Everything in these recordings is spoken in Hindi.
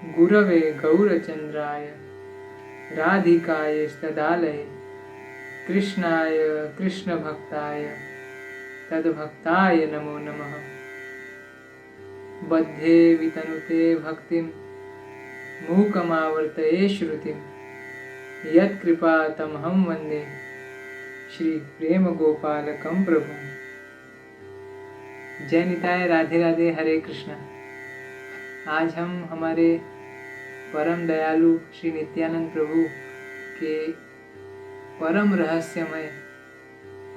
गुरवे गौरचंद्राय राधिकाय तदालये कृष्णाय कृष्णभक्ताय तद्भक्ताय नमो नमः। बद्धे वितनुते भक्तिं मूकमावर्तये श्रुतिं यत्कृपा तमहं वन्दे श्री प्रेम गोपालकं प्रभु। जय निताय, राधे राधे, हरे कृष्णा। आज हम हमारे परम दयालु श्री नित्यानंद प्रभु के परम रहस्यमय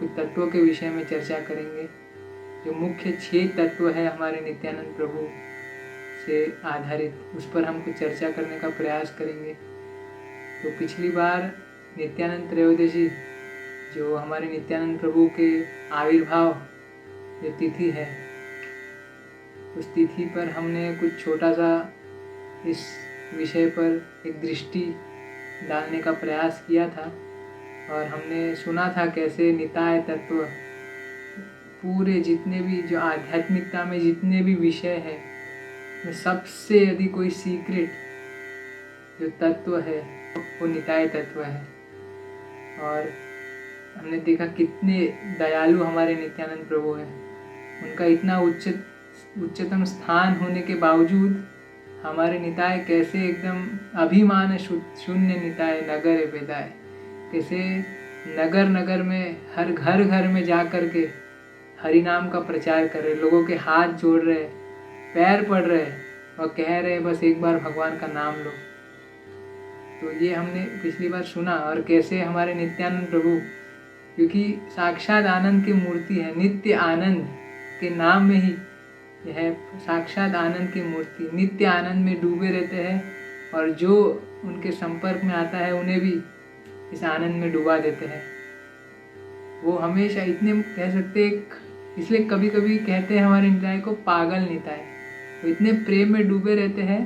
कुछ तत्वों के विषय में चर्चा करेंगे। जो मुख्य 6 तत्व है हमारे नित्यानंद प्रभु से आधारित, उस पर हम कुछ चर्चा करने का प्रयास करेंगे। तो पिछली बार नित्यानंद त्रयोदशी, जो हमारे नित्यानंद प्रभु के आविर्भाव जो तिथि है, उस तिथि पर हमने कुछ छोटा सा इस विषय पर एक दृष्टि डालने का प्रयास किया था। और हमने सुना था कैसे निताय तत्व पूरे जितने भी जो आध्यात्मिकता में जितने भी विषय है, में सबसे यदि कोई सीक्रेट जो तत्व है वो निताय तत्व है। और हमने देखा कितने दयालु हमारे नित्यानंद प्रभु हैं। उनका इतना उच्चतम स्थान होने के बावजूद हमारे निताय कैसे एकदम अभिमान शून्य निताय नगर बेदाय, कैसे नगर नगर में हर घर घर में जा कर के हरि नाम का प्रचार कर रहे, लोगों के हाथ जोड़ रहे, पैर पड़ रहे और कह रहे बस एक बार भगवान का नाम लो। तो ये हमने पिछली बार सुना। और कैसे हमारे नित्यानंद प्रभु, क्योंकि साक्षात आनंद की मूर्ति है, नित्य आनंद के नाम में ही यह साक्षात आनंद की मूर्ति, नित्य आनंद में डूबे रहते हैं और जो उनके संपर्क में आता है उन्हें भी इस आनंद में डुबा देते हैं। वो हमेशा इतने कह सकते, इसलिए कभी कभी कहते हैं हमारे निताय को पागल निताय। वो इतने प्रेम में डूबे रहते हैं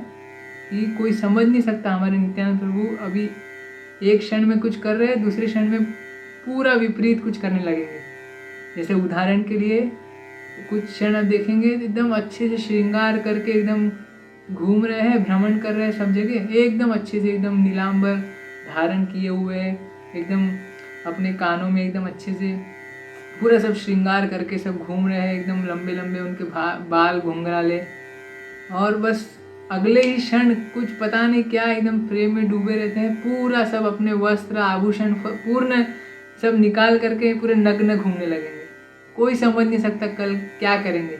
कि कोई समझ नहीं सकता हमारे नित्यानंद प्रभु अभी एक क्षण में कुछ कर रहे हैं, दूसरे क्षण में पूरा विपरीत कुछ करने लगेंगे। जैसे उदाहरण के लिए कुछ क्षण आप देखेंगे एकदम अच्छे से श्रृंगार करके एकदम घूम रहे हैं, भ्रमण कर रहे हैं सब जगह, एकदम अच्छे से, एकदम नीलांबर धारण किए हुए, एकदम अपने कानों में एकदम अच्छे से पूरा सब श्रृंगार करके सब घूम रहे हैं, एकदम लंबे लंबे उनके बाल घुंघराले, और बस अगले ही क्षण कुछ पता नहीं क्या एकदम प्रेम में डूबे रहते हैं। पूरा सब अपने वस्त्र आभूषण पूर्ण सब निकाल करके पूरे नग्न घूमने लगेंगे। कोई समझ नहीं सकता कल क्या करेंगे।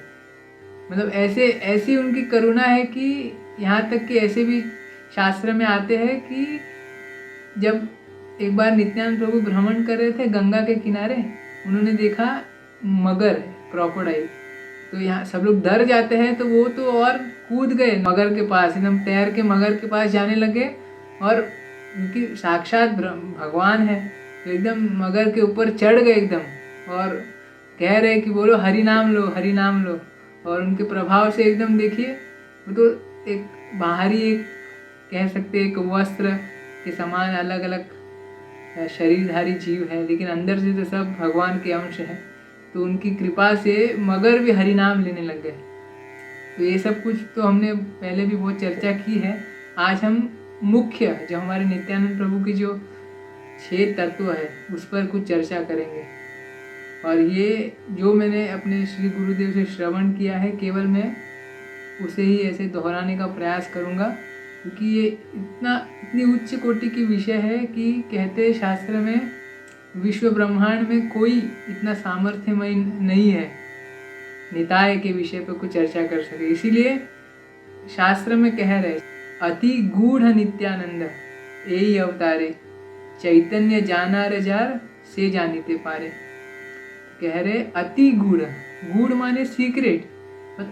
मतलब ऐसी उनकी करुणा है कि यहाँ तक कि ऐसे भी शास्त्र में आते हैं कि जब एक बार नित्यानंद प्रभु भ्रमण कर रहे थे गंगा के किनारे, उन्होंने देखा मगर, क्रोकोडाइल। तो यहाँ सब लोग डर जाते हैं, तो वो तो और कूद गए मगर के पास, एकदम तैर के मगर के पास जाने लगे। और उनकी साक्षात भगवान है, तो एकदम मगर के ऊपर चढ़ गए एकदम, और कह रहे कि बोलो हरि नाम लो, हरि नाम लो। और उनके प्रभाव से एकदम देखिए, वो तो एक बाहरी एक कह सकते एक वस्त्र के समान अलग अलग शरीरधारी जीव है, लेकिन अंदर से तो सब भगवान के अंश है। तो उनकी कृपा से मगर भी हरि नाम लेने लग गए। तो ये सब कुछ तो हमने पहले भी बहुत चर्चा की है। आज हम मुख्य जो हमारे नित्यानंद प्रभु की जो 6 तत्व है उस पर कुछ चर्चा करेंगे। और ये जो मैंने अपने श्री गुरुदेव से श्रवण किया है, केवल मैं उसे ही ऐसे दोहराने का प्रयास करूँगा, क्योंकि ये इतनी उच्च कोटि की विषय है कि कहते हैं शास्त्र में विश्व ब्रह्मांड में कोई इतना सामर्थ्यमय नहीं है निताय के विषय पर कुछ चर्चा कर सके। इसीलिए शास्त्र में कह रहे अति गूढ़ नित्यानंद यही अवतारे, चैतन्य जाना रजार से जानिते पारे। कह रहे अति गूढ़, गूढ़ माने सीक्रेट,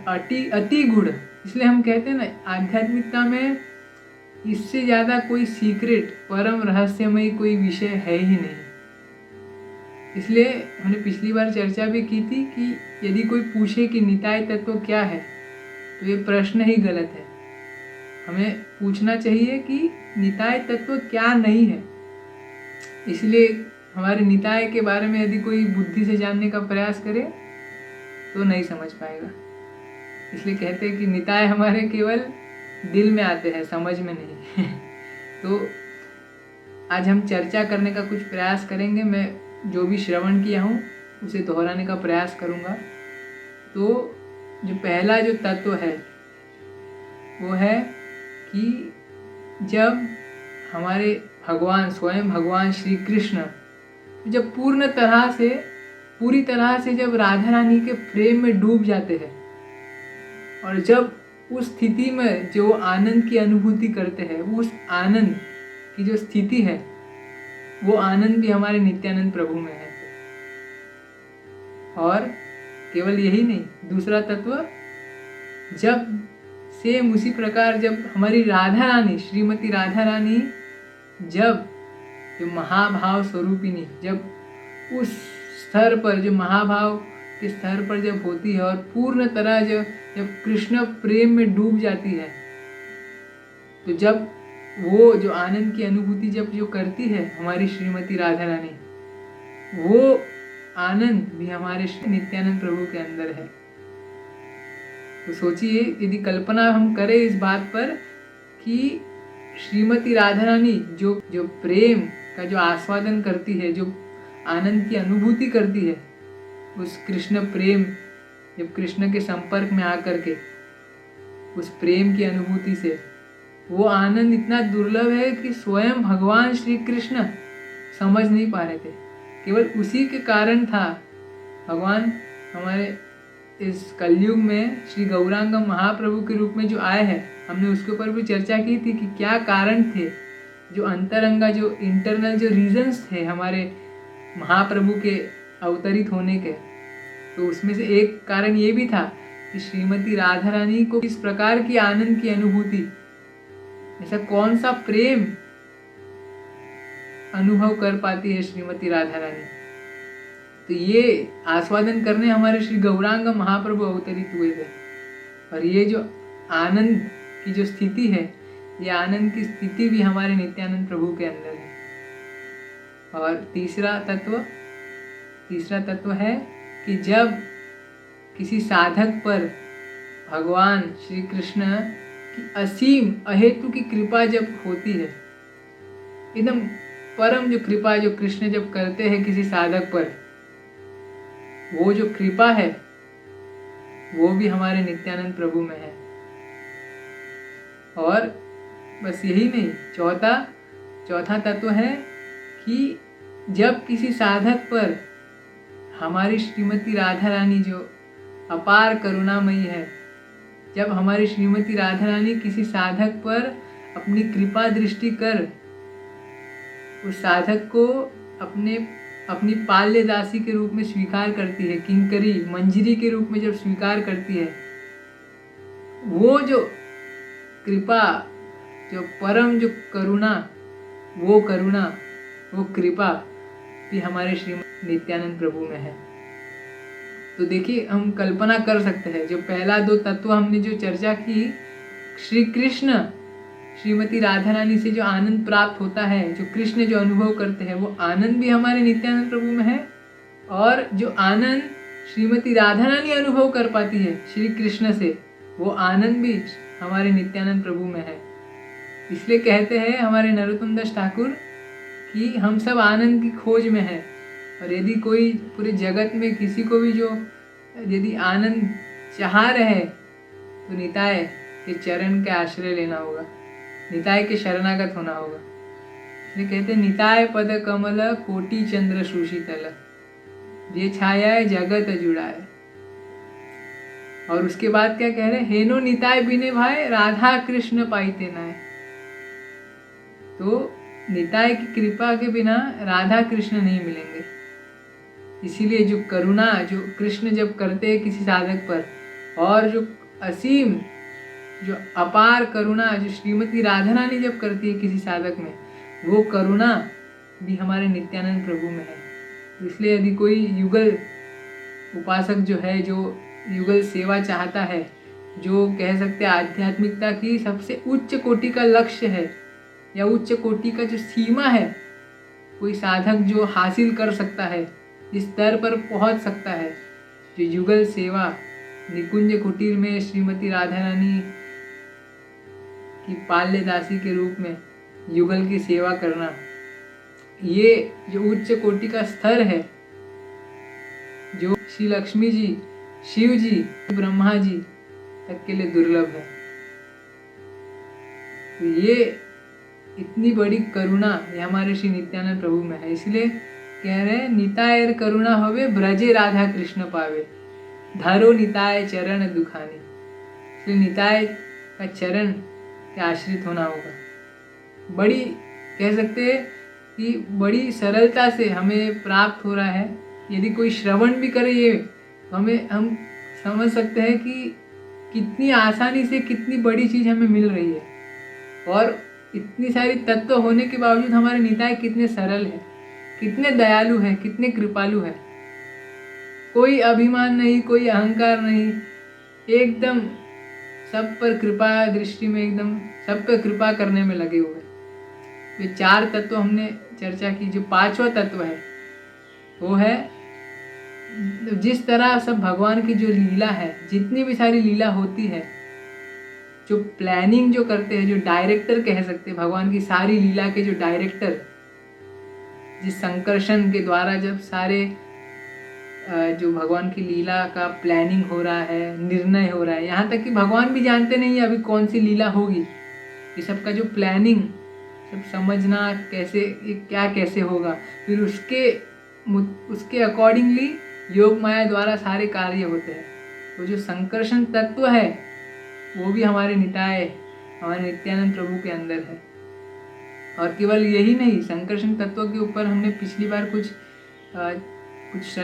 अति गूढ़। इसलिए हम कहते हैं ना आध्यात्मिकता में इससे ज़्यादा कोई सीक्रेट परम रहस्यमय कोई विषय है ही नहीं। इसलिए हमने पिछली बार चर्चा भी की थी कि यदि कोई पूछे कि निताय तत्व क्या है, तो ये प्रश्न ही गलत है। हमें पूछना चाहिए कि निताय तत्व क्या नहीं है। इसलिए हमारे निताय के बारे में यदि कोई बुद्धि से जानने का प्रयास करे तो नहीं समझ पाएगा। इसलिए कहते हैं कि निताय हमारे केवल दिल में आते हैं, समझ में नहीं। तो आज हम चर्चा करने का कुछ प्रयास करेंगे। मैं जो भी श्रवण किया हूँ उसे दोहराने का प्रयास करूँगा। तो जो पहला जो तत्व है वो है कि जब हमारे भगवान, स्वयं भगवान श्री कृष्ण जब पूरी तरह से जब राधा रानी के प्रेम में डूब जाते हैं, और जब उस स्थिति में जो आनंद की अनुभूति करते हैं, उस आनंद की जो स्थिति है वो आनंद भी हमारे नित्यानंद प्रभु में है। और केवल यही नहीं, दूसरा तत्व, जब सेम उसी प्रकार जब हमारी राधा रानी, श्रीमती राधा रानी जब जो महाभाव स्वरूपिणी जब उस स्तर पर, जो महाभाव के स्तर पर जब होती है और पूर्ण तरह जब कृष्ण प्रेम में डूब जाती है, तो जब वो जो आनंद की अनुभूति जब जो करती है हमारी श्रीमती राधा रानी, वो आनंद भी हमारे नित्यानंद प्रभु के अंदर है। तो सोचिए, यदि कल्पना हम करें इस बात पर कि श्रीमती राधा रानी जो प्रेम का जो आस्वादन करती है, जो आनंद की अनुभूति करती है, उस कृष्ण प्रेम, जब कृष्ण के संपर्क में आकर के उस प्रेम की अनुभूति से, वो आनंद इतना दुर्लभ है कि स्वयं भगवान श्री कृष्ण समझ नहीं पा रहे थे। केवल उसी के कारण था भगवान हमारे इस कलयुग में श्री गौरांग महाप्रभु के रूप में जो आए हैं। हमने उसके ऊपर भी चर्चा की थी कि क्या कारण थे, जो अंतरंगा, जो इंटरनल जो रीजंस थे हमारे महाप्रभु के अवतरित होने के। तो उसमें से एक कारण ये भी था कि श्रीमती राधा रानी को किस प्रकार की आनंद की अनुभूति, ऐसा कौन सा प्रेम अनुभव कर पाती है श्रीमती राधा रानी। तो ये आस्वादन करने हमारे श्री गौरांग महाप्रभु अवतरित हुए थे। और ये जो आनंद की जो स्थिति है, ये आनंद की स्थिति भी हमारे नित्यानंद प्रभु के अंदर है। और तीसरा तत्व है कि जब किसी साधक पर भगवान श्री कृष्ण की असीम अहेतु की कृपा जब होती है, एकदम परम जो कृपा जो कृष्ण जब करते हैं किसी साधक पर, वो जो कृपा है वो भी हमारे नित्यानंद प्रभु में है। और बस यही नहीं, चौथा तत्व है कि जब किसी साधक पर हमारी श्रीमती राधा रानी जो अपार करुणामयी है, जब हमारी श्रीमती राधा रानी किसी साधक पर अपनी कृपा दृष्टि कर उस साधक को अपनी पाल्य दासी के रूप में स्वीकार करती है, किंकरी मंजरी के रूप में जब स्वीकार करती है, वो जो कृपा, जो परम जो करुणा, वो कृपा भी हमारे श्रीमद नित्यानंद प्रभु में है। तो देखिए, हम कल्पना कर सकते हैं, जो पहला दो तत्व हमने जो चर्चा की, श्री कृष्ण श्रीमती राधा रानी से जो आनंद प्राप्त होता है, जो कृष्ण जो अनुभव करते हैं, वो आनंद भी हमारे नित्यानंद प्रभु में है। और जो आनंद श्रीमती राधा रानी अनुभव कर पाती है श्री कृष्ण से, वो आनंद भी हमारे नित्यानंद प्रभु में है। इसलिए कहते हैं हमारे नरोत्तम दास ठाकुर कि हम सब आनंद की खोज में हैं। और यदि कोई पूरे जगत में किसी को भी जो यदि आनंद चाह रहे, तो निताय के चरण के आश्रय लेना होगा, निताय के शरणागत होना होगा। इसलिए कहते हैं निताय पद कमल कोटि चंद्र सुशीतल, ये छाया जगत जुड़ाए। और उसके बाद क्या कह रहे हैं, हेनो निताय बिने भाई राधा कृष्ण पाइते नाय। तो निताय की कृपा के बिना राधा कृष्ण नहीं मिलेंगे। इसीलिए जो करुणा जो कृष्ण जब करते हैं किसी साधक पर, और जो असीम जो अपार करुणा जो श्रीमती राधा रानी जब करती है किसी साधक में, वो करुणा भी हमारे नित्यानंद प्रभु में है। तो इसलिए यदि कोई युगल उपासक जो है, जो युगल सेवा चाहता है, जो कह सकते हैं आध्यात्मिकता की सबसे उच्च कोटि का लक्ष्य है या उच्च कोटि का जो सीमा है, कोई साधक जो हासिल कर सकता है, जिस स्तर पर पहुंच सकता है, जो युगल सेवा निकुंज कुटीर में श्रीमती राधा रानी कि पाल्य दासी के रूप में युगल की सेवा करना, ये जो उच्च कोटि का स्तर है, जो श्री लक्ष्मी जी, शिव जी, ब्रह्मा जी तक के लिए दुर्लभ है। तो ये इतनी बड़ी करुणा ये हमारे श्री नित्यानंद प्रभु में है। इसलिए कह रहे हैं, नितायर करुणा होवे ब्रजे राधा कृष्ण पावे, धरो निताय चरण दुखानी। इसलिए निताय का चरण के आश्रित होना होगा। बड़ी कह सकते हैं कि बड़ी सरलता से हमें प्राप्त हो रहा है। यदि कोई श्रवण भी करे ये, तो हम समझ सकते हैं कि कितनी आसानी से कितनी बड़ी चीज़ हमें मिल रही है, और इतनी सारी तत्व होने के बावजूद हमारे निताय कितने सरल है, कितने दयालु है, कितने कृपालु है। कोई अभिमान नहीं, कोई अहंकार नहीं, एकदम सब पर कृपा दृष्टि में, एकदम सब पर कृपा करने में लगे हुए। ये 4 तत्व हमने चर्चा की। जो 5वां तत्व है वो है, जिस तरह सब भगवान की जो लीला है, जितनी भी सारी लीला होती है, जो प्लानिंग जो करते हैं, जो डायरेक्टर कह सकते हैं, भगवान की सारी लीला के जो डायरेक्टर, जिस संकर्षण के द्वारा जब सारे जो भगवान की लीला का प्लानिंग हो रहा है, निर्णय हो रहा है, यहाँ तक कि भगवान भी जानते नहीं है अभी कौन सी लीला होगी। ये सब का जो प्लानिंग, सब समझना कैसे, क्या कैसे होगा, फिर उसके अकॉर्डिंगली योग माया द्वारा सारे कार्य होते हैं। तो जो संकर्षण तत्व है वो भी हमारे निताय, हमारे नित्यानंद प्रभु के अंदर है। और केवल यही नहीं, संकर्षण तत्व के ऊपर हमने पिछली बार कुछ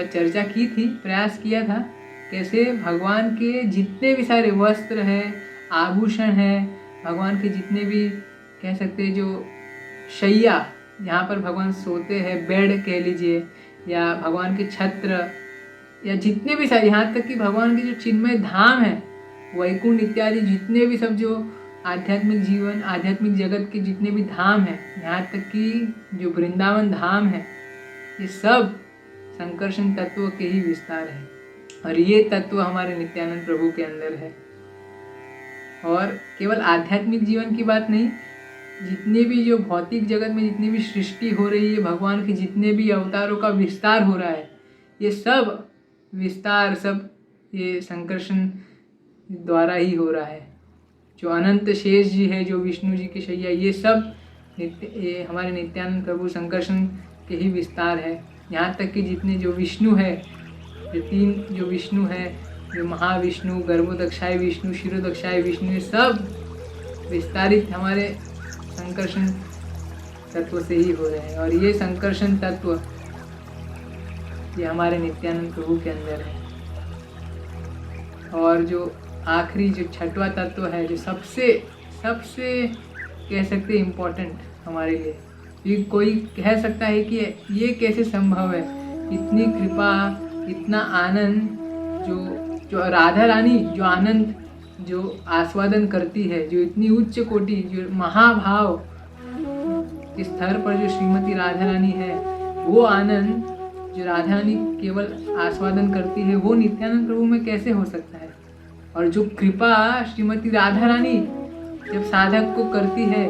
चर्चा की थी, प्रयास किया था, कैसे भगवान के जितने भी सारे वस्त्र हैं, आभूषण हैं, भगवान के जितने भी कह सकते हैं जो शैया, यहाँ पर भगवान सोते हैं, बेड कह लीजिए, या भगवान के छत्र, या जितने भी सारे, यहाँ तक कि भगवान के जो चिन्मय धाम है, वैकुंठ इत्यादि जितने भी सब जो आध्यात्मिक जीवन, आध्यात्मिक जगत के जितने भी धाम हैं, यहाँ तक कि जो वृंदावन धाम है, ये सब संकर्षण तत्व के ही विस्तार है। और ये तत्व हमारे नित्यानंद प्रभु के अंदर है। और केवल आध्यात्मिक जीवन की बात नहीं, जितने भी जो भौतिक जगत में जितनी भी सृष्टि हो रही है, भगवान के जितने भी अवतारों का विस्तार हो रहा है, ये सब विस्तार सब ये संकर्षण द्वारा ही हो रहा है। जो अनंत शेष जी है, जो विष्णु जी की शैया, ये सब ये हमारे नित्यानंद प्रभु संकर्षण के ही विस्तार है। यहाँ तक कि जितने जो विष्णु है, जो 3 जो विष्णु है, जो महाविष्णु, गर्भोदक्षाय विष्णु, क्षीरोदक्षाय विष्णु, ये सब विस्तारित हमारे संकर्षण तत्व से ही हो रहे हैं। और ये संकर्षण तत्व ये हमारे नित्यानंद प्रभु के अंदर है। और जो आखिरी जो 6वां तत्व है, जो सबसे कह सकते हैं इम्पोर्टेंट हमारे लिए, ये कोई कह सकता है कि ये कैसे संभव है, इतनी कृपा, इतना आनंद, जो राधा रानी जो आनंद जो आस्वादन करती है, जो इतनी उच्च कोटि, जो महाभाव के स्तर पर जो श्रीमती राधा रानी है, वो आनंद जो राधा रानी केवल आस्वादन करती है, वो नित्यानंद प्रभु में कैसे हो सकता है। और जो कृपा श्रीमती राधा रानी जब साधक को करती है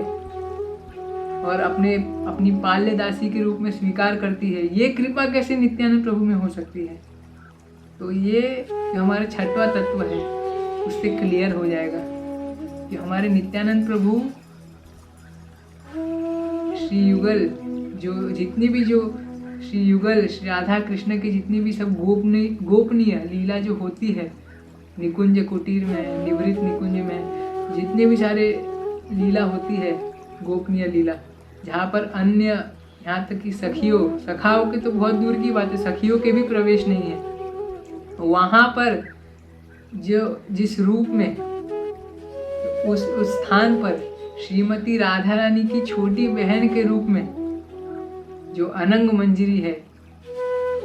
और अपनी पाल्य दासी के रूप में स्वीकार करती है, ये कृपा कैसे नित्यानंद प्रभु में हो सकती है। तो ये जो हमारा 6वां तत्व है उससे क्लियर हो जाएगा कि हमारे नित्यानंद प्रभु श्री युगल, जो जितनी भी जो श्री युगल, श्री राधा कृष्ण की जितनी भी सब गोपनीय लीला जो होती है, निकुंज कुटीर में, निवृत्त निकुंज में जितने भी सारे लीला होती है, गोपनीय लीला, जहाँ पर अन्य, यहाँ तक कि सखाओं के तो बहुत दूर की बात है, सखियों के भी प्रवेश नहीं है, वहाँ पर जो जिस रूप में उस स्थान पर श्रीमती राधा रानी की छोटी बहन के रूप में जो अनंग मंजरी है,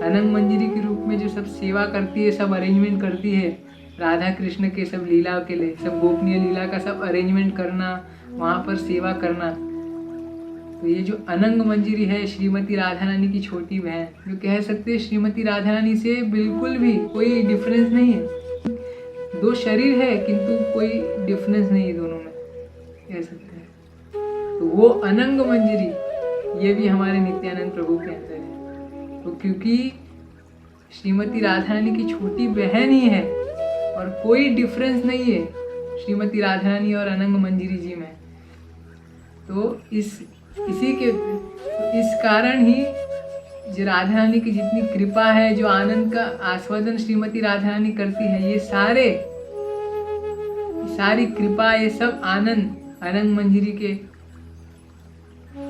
अनंग मंजरी के रूप में जो सब सेवा करती है, सब अरेंजमेंट करती है राधा कृष्ण के सब लीला के लिए, सब गोपनीय लीला का सब अरेंजमेंट करना, वहाँ पर सेवा करना। तो ये जो अनंग मंजरी है, श्रीमती राधा रानी की छोटी बहन, जो कह सकते हैं श्रीमती राधा रानी से बिल्कुल भी कोई डिफरेंस नहीं है। 2 शरीर है किंतु कोई डिफरेंस नहीं है दोनों में। कह सकते हैं। तो वो अनंग मंजरी ये भी हमारे नित्यानंद प्रभु के अंदर है। तो क्योंकि श्रीमती राधा रानी की छोटी बहन ही है और कोई डिफरेंस नहीं है श्रीमती राधा रानी और अनंग मंजरी जी में, तो इस कारण ही जो राधा रानी की जितनी कृपा है, जो आनंद का आस्वादन श्रीमती राधा रानी करती है, ये सारी कृपा, ये सब आनंद अनंग मंजरी के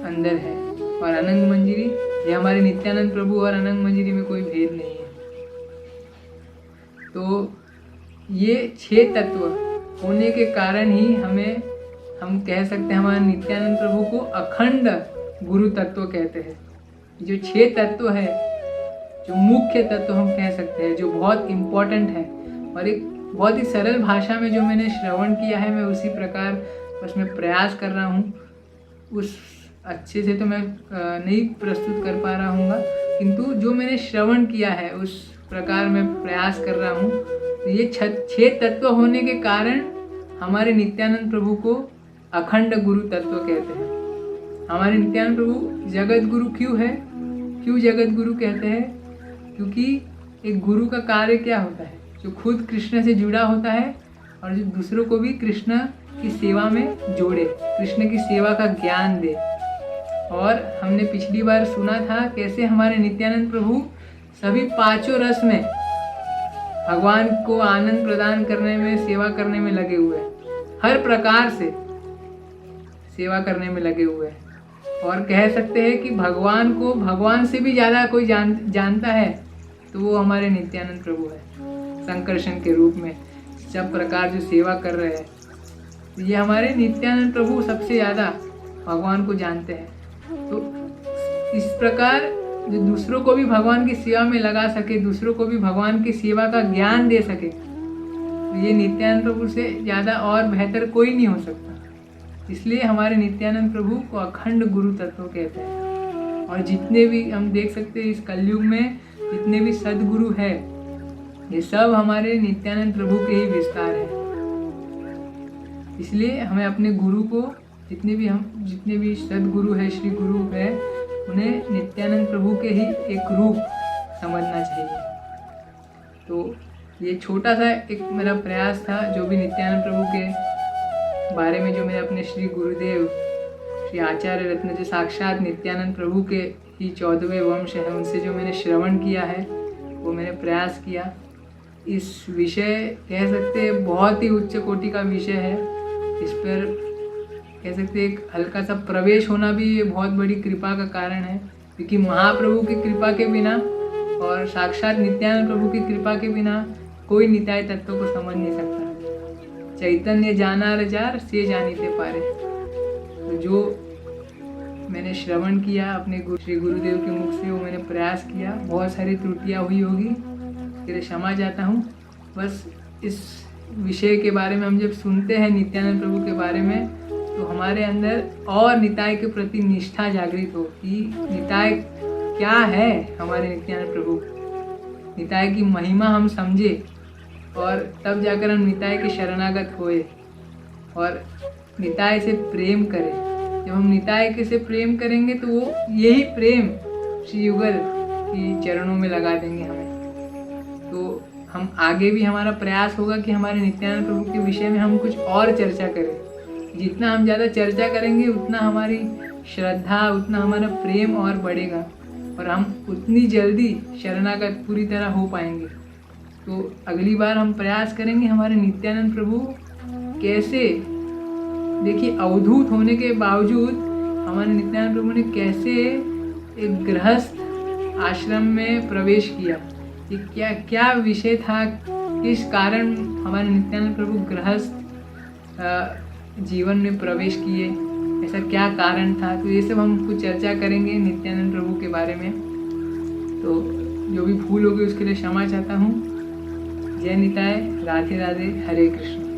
अंदर है। और अनंग मंजरी ये हमारे नित्यानंद प्रभु और अनंग मंजरी में कोई भेद नहीं है। तो ये 6 तत्व होने के कारण ही हम कह सकते हैं हमारे नित्यानंद प्रभु को अखंड गुरु तत्व कहते हैं। जो 6 तत्व है, जो मुख्य तत्व हम कह सकते हैं, जो बहुत इम्पोर्टेंट है और एक बहुत ही सरल भाषा में जो मैंने श्रवण किया है, मैं उसी प्रकार बस मैं प्रयास कर रहा हूँ। उस अच्छे से तो मैं नहीं प्रस्तुत कर पा रहा हूँगा, किंतु जो मैंने श्रवण किया है उस प्रकार मैं प्रयास कर रहा हूँ। तो ये 6 तत्व होने के कारण हमारे नित्यानंद प्रभु को अखंड गुरु तत्व कहते हैं। हमारे नित्यानंद प्रभु जगत गुरु क्यों जगत गुरु कहते हैं? क्योंकि एक गुरु का कार्य क्या होता है? जो खुद कृष्ण से जुड़ा होता है और जो दूसरों को भी कृष्ण की सेवा में जोड़े, कृष्ण की सेवा का ज्ञान दे। और हमने पिछली बार सुना था कैसे हमारे नित्यानंद प्रभु सभी 5 रस में भगवान को आनंद प्रदान करने में, सेवा करने में लगे हुए हैं, हर प्रकार से सेवा करने में लगे हुए हैं। और कह सकते हैं कि भगवान को भगवान से भी ज़्यादा कोई जानता है तो वो हमारे नित्यानंद प्रभु है। संकर्षण के रूप में सब प्रकार जो सेवा कर रहे हैं, ये हमारे नित्यानंद प्रभु सबसे ज़्यादा भगवान को जानते हैं। तो इस प्रकार जो दूसरों को भी भगवान की सेवा में लगा सके, दूसरों को भी भगवान की सेवा का ज्ञान दे सके, तो ये नित्यानंद प्रभु से ज़्यादा और बेहतर कोई नहीं हो सकता। इसलिए हमारे नित्यानंद प्रभु को अखंड गुरु तत्व कहते हैं। और जितने भी हम देख सकते हैं इस कलयुग में जितने भी सदगुरु है, ये सब हमारे नित्यानंद प्रभु के ही विस्तार है। इसलिए हमें अपने गुरु को जितने भी सदगुरु है, श्री गुरु है, उन्हें नित्यानंद प्रभु के ही एक रूप समझना चाहिए। तो ये छोटा सा एक मेरा प्रयास था, जो भी नित्यानंद प्रभु के बारे में जो मैंने अपने श्री गुरुदेव श्री आचार्य रत्न जो साक्षात नित्यानंद प्रभु के ही 14वें वंश है, उनसे जो मैंने श्रवण किया है वो मैंने प्रयास किया। इस विषय कह सकते हैं बहुत ही उच्च कोटि का विषय है। इस पर कह सकते एक हल्का सा प्रवेश होना भी ये बहुत बड़ी कृपा का कारण है, क्योंकि महाप्रभु की कृपा के बिना और साक्षात नित्यानंद प्रभु की कृपा के बिना कोई निताय तत्व को समझ नहीं सकता। चैतन्य जाना रजार से जानीते पारे। तो जो मैंने श्रवण किया अपने श्री गुरुदेव के मुख से, वो मैंने प्रयास किया। बहुत सारी त्रुटियाँ हुई होगी, इसके लिए क्षमा चाहता हूँ। बस इस विषय के बारे में हम जब सुनते हैं नित्यानंद प्रभु के बारे में, तो हमारे अंदर और निताय के प्रति निष्ठा जागृत हो कि निताय क्या है। हमारे नित्यानंद प्रभु निताय की महिमा हम समझे और तब जाकर हम निताय के शरणागत होए और निताय से प्रेम करें। जब हम निताय के से प्रेम करेंगे तो वो यही प्रेम श्री युगल की चरणों में लगा देंगे हमें। तो हम आगे भी हमारा प्रयास होगा कि हमारे नित्यानंद प्रभु के विषय में हम कुछ और चर्चा करें। जितना हम ज़्यादा चर्चा करेंगे उतना हमारी श्रद्धा, उतना हमारा प्रेम और बढ़ेगा और हम उतनी जल्दी शरणागत पूरी तरह हो पाएंगे। तो अगली बार हम प्रयास करेंगे हमारे नित्यानंद प्रभु कैसे, देखिए अवधूत होने के बावजूद हमारे नित्यानंद प्रभु ने कैसे एक गृहस्थ आश्रम में प्रवेश किया। ये क्या क्या विषय था, किस कारण हमारे नित्यानंद प्रभु गृहस्थ जीवन में प्रवेश किए, ऐसा क्या कारण था। तो ये सब हम कुछ चर्चा करेंगे नित्यानंद प्रभु के बारे में। तो जो भी भूल होगी उसके लिए क्षमा चाहता हूँ। जय निताय, राधे राधे, हरे कृष्ण।